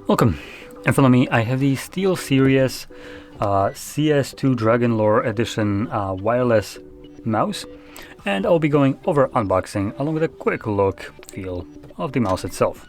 Welcome. In front of me I have the SteelSeries CS2 Dragon Lore Edition wireless mouse, and I'll be going over unboxing along with a quick look feel of the mouse itself.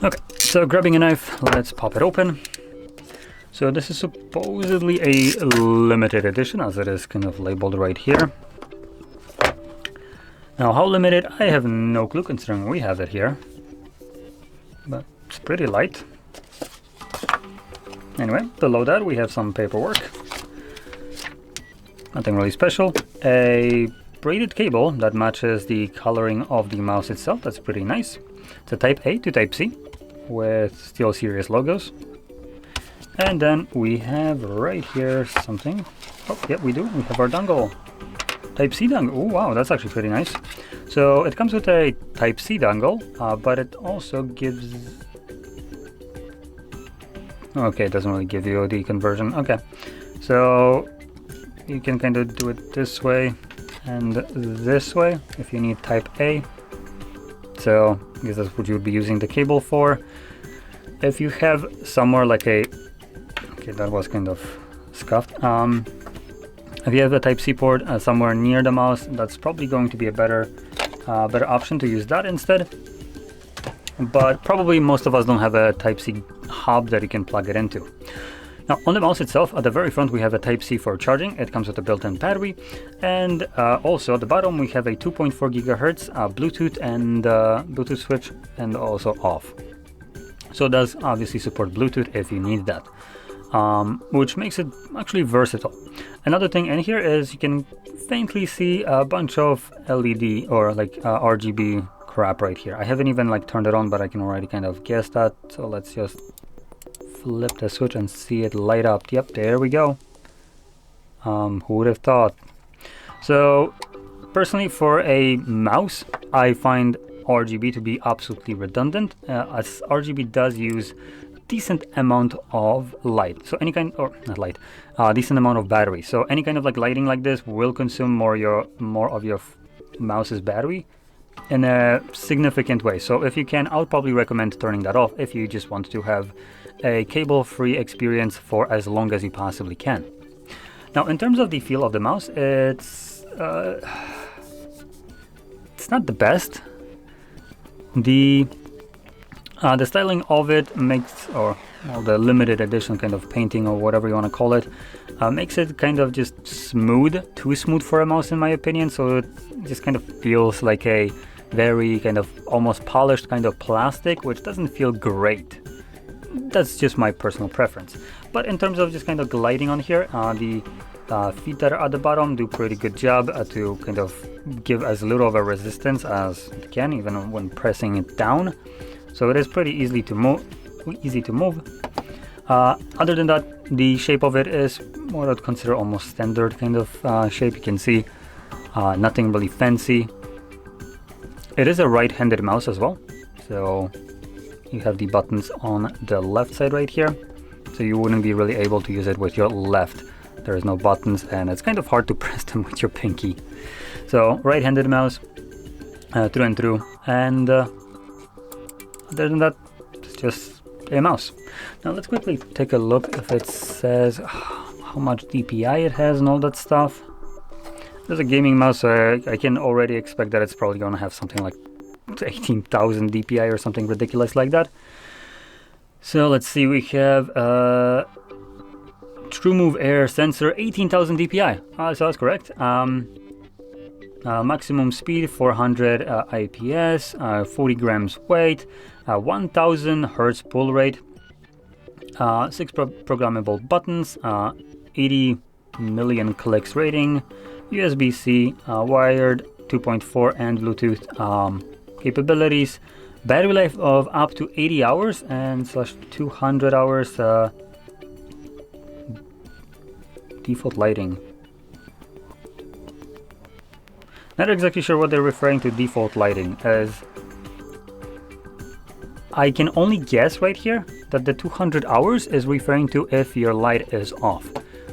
Okay, so grabbing a knife, let's pop it open. So this is supposedly a limited edition, as it is kind of labeled right here. Now, how limited, I have no clue considering we have it here, but it's pretty light. Anyway, below that we have some paperwork. Nothing really special. A braided cable that matches the coloring of the mouse itself. That's pretty nice. It's a Type A to Type C with SteelSeries logos. And then we have right here something. Oh, yeah, we do. We have our dongle. Type C dongle. Oh, wow, that's actually pretty nice. So it comes with a Type C dongle, but it also gives... Okay, it doesn't really give you the conversion. Okay, so you can kind of do it this way and this way if you need Type A. So I guess that's what you would be using the cable for. If you have somewhere like a... Okay, that was kind of scuffed. If you have a Type C port somewhere near the mouse, that's probably going to be a better option to use that instead. But probably most of us don't have a Type C hub that you can plug it into. Now, on the mouse itself, at the very front we have a Type C for charging. It comes with a built-in battery, and also at the bottom we have a 2.4 gigahertz Bluetooth and Bluetooth switch, and also off. So it does obviously support Bluetooth if you need that. Which makes it actually versatile. Another thing in here is you can faintly see a bunch of LED or like RGB crap right here. I haven't even like turned it on, but I can already kind of guess that. So let's just flip the switch and see it light up. Yep, there we go. Who would have thought? So personally, for a mouse, I find RGB to be absolutely redundant, as RGB does use decent amount of light, so any kind, or not light, decent amount of battery. So any kind of like lighting like this will consume more of your mouse's battery in a significant way. So if you can, I would probably recommend turning that off if you just want to have a cable-free experience for as long as you possibly can. Now, in terms of the feel of the mouse, it's not the best. The styling of it makes, or well, the limited edition kind of painting or whatever you want to call it, makes it kind of just smooth, too smooth for a mouse in my opinion. So it just kind of feels like a very kind of almost polished kind of plastic, which doesn't feel great. That's just my personal preference. But in terms of just kind of gliding on here, the feet that are at the bottom do a pretty good job to kind of give as little of a resistance as it can, even when pressing it down. So it is pretty easy to move. Other than that, the shape of it is what I'd consider almost standard kind of shape. You can see nothing really fancy. It is a right-handed mouse as well, so you have the buttons on the left side right here, so you wouldn't be really able to use it with your left. There is no buttons, and it's kind of hard to press them with your pinky. So right-handed mouse, through and through, and other than that, it's just a mouse. Now let's quickly take a look if it says how much DPI it has and all that stuff. There's a gaming mouse, so I can already expect that it's probably going to have something like 18,000 DPI or something ridiculous like that. So let's see, we have TrueMove Air sensor, 18,000 DPI. So that's correct. Maximum speed 400 IPS, 40 grams weight, 1000 hertz pull rate, 6 programmable buttons, 80 million clicks rating, USB-C, wired 2.4 and Bluetooth capabilities, battery life of up to 80 hours and /200 hours, default lighting. Not exactly sure what they're referring to default lighting as. I can only guess right here that the 200 hours is referring to if your light is off,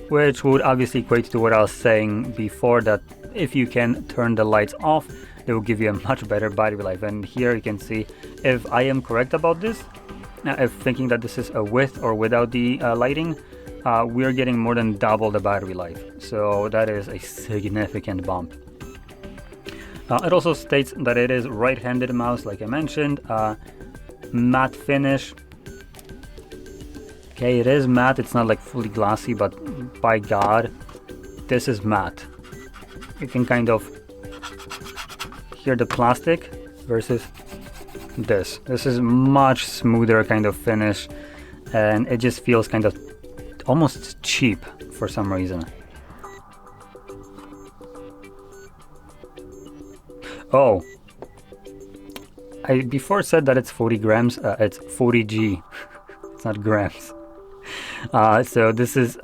which would obviously equate to what I was saying before, that if you can turn the lights off, they will give you a much better battery life. And here you can see, if I am correct about this, if thinking that this is a with or without the lighting, we are getting more than double the battery life. So that is a significant bump. It also states that it is right-handed mouse, like I mentioned. Matte finish. Okay, it is matte. It's not like fully glossy, but by God, this is matte. You can kind of hear the plastic versus this. This is much smoother kind of finish, and it just feels kind of almost cheap for some reason. Oh, I before said that it's 40 grams. It's 40 G. It's not grams. So this is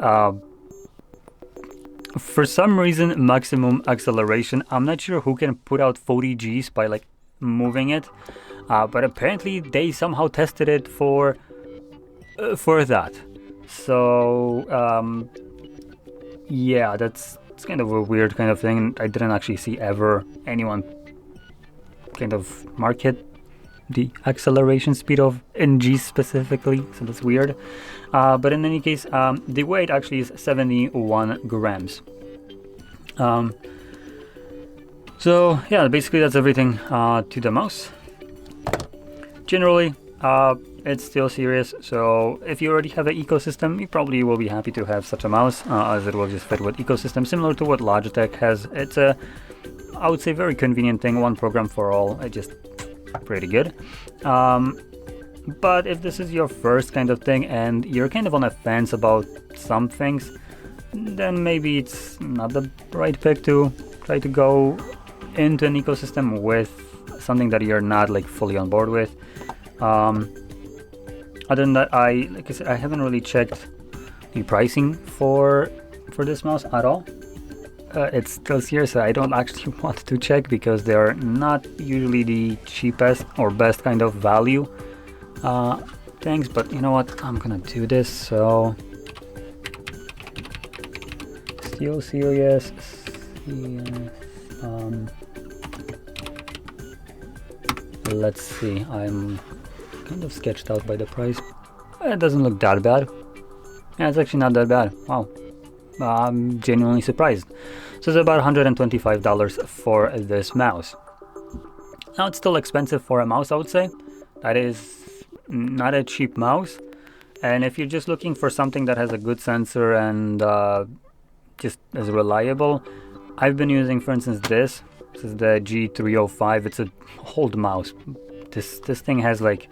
for some reason maximum acceleration. I'm not sure who can put out 40 Gs by like moving it, but apparently they somehow tested it for that. So yeah, it's kind of a weird kind of thing. I didn't actually see ever anyone kind of market the acceleration speed of NG specifically, so that's weird. But in any case, the weight actually is 71 grams. So yeah, basically that's everything to the mouse. Generally, it's SteelSeries, so if you already have an ecosystem, you probably will be happy to have such a mouse, as it will just fit with ecosystem, similar to what Logitech has. It's a, I would say, very convenient thing, one program for all. It just pretty good. But if this is your first kind of thing and you're kind of on a fence about some things, then maybe it's not the right pick to try to go into an ecosystem with something that you're not like fully on board with. Other than that, like I said, I haven't really checked the pricing for this mouse at all. It's SteelSeries, so I don't actually want to check because they're not usually the cheapest or best kind of value things. But you know what? I'm gonna do this. So SteelSeries. Let's see. I'm kind of sketched out by the price. It doesn't look that bad. Yeah, it's actually not that bad. Wow. I'm genuinely surprised. So it's about $125 for this mouse. Now it's still expensive for a mouse, I would say. That is not a cheap mouse. And if you're just looking for something that has a good sensor and just is reliable, I've been using, for instance, this. This is the G305. It's an old mouse. This thing has like,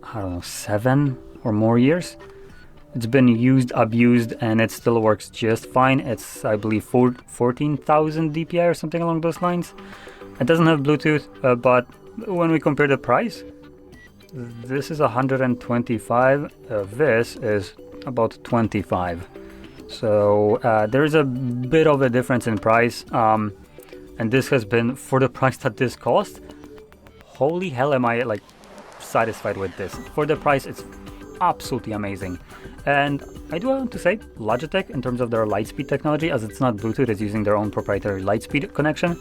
I don't know, 7 or more years. It's been used, abused, and it still works just fine. It's, I believe, 14,000 DPI or something along those lines. It doesn't have Bluetooth, but when we compare the price, this is 125. This is about 25. So there is a bit of a difference in price, and this has been, for the price that this cost, holy hell, am I like satisfied with this. For the price, it's absolutely amazing. And I do want to say Logitech, in terms of their Lightspeed technology, as it's not Bluetooth, it's using their own proprietary Lightspeed connection,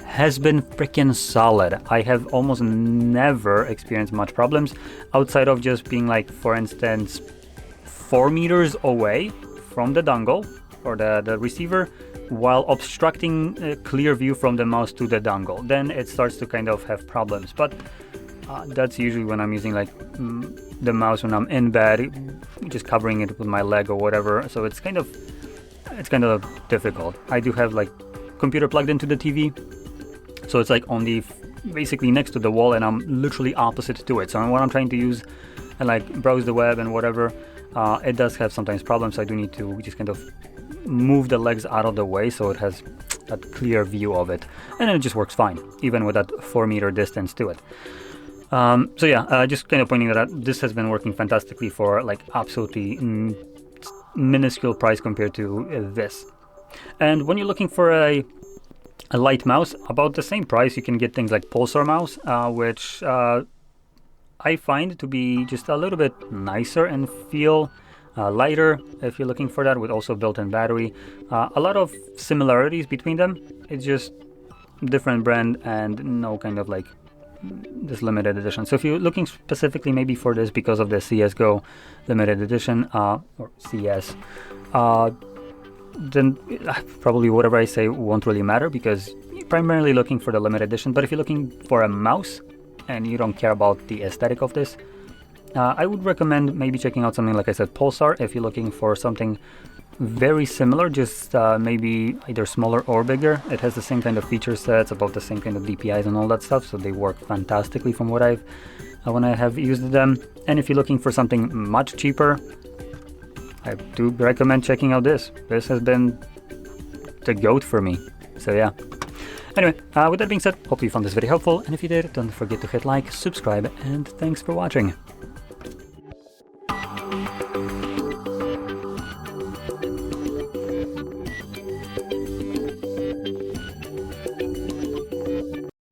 has been freaking solid. I have almost never experienced much problems outside of just being like, for instance, 4 meters away from the dongle or the receiver, while obstructing a clear view from the mouse to the dongle. Then it starts to kind of have problems. But that's usually when I'm using like the mouse when I'm in bed, just covering it with my leg or whatever. So it's kind of difficult. I do have like computer plugged into the TV, so it's like on the basically next to the wall, and I'm literally opposite to it. So when I'm trying to use and like browse the web and whatever, it does have sometimes problems. I do need to just kind of move the legs out of the way so it has that clear view of it, and it just works fine even with that 4 meter distance to it. So yeah, just kind of pointing that out. This has been working fantastically for like absolutely minuscule price compared to this. And when you're looking for a light mouse, about the same price, you can get things like Pulsar mouse, which I find to be just a little bit nicer and feel lighter if you're looking for that, with also built-in battery. A lot of similarities between them. It's just different brand and no kind of like this limited edition. So if you're looking specifically maybe for this because of the CSGO limited edition or CS, then probably whatever I say won't really matter because you're primarily looking for the limited edition. But if you're looking for a mouse and you don't care about the aesthetic of this, I would recommend maybe checking out something like I said, Pulsar, if you're looking for something very similar, just maybe either smaller or bigger. It has the same kind of feature sets, about the same kind of DPIs and all that stuff, so they work fantastically from what I've when I have used them. And if you're looking for something much cheaper, I do recommend checking out this. This has been the GOAT for me. So yeah. Anyway, with that being said, hope you found this video helpful, and if you did, don't forget to hit like, subscribe, and thanks for watching.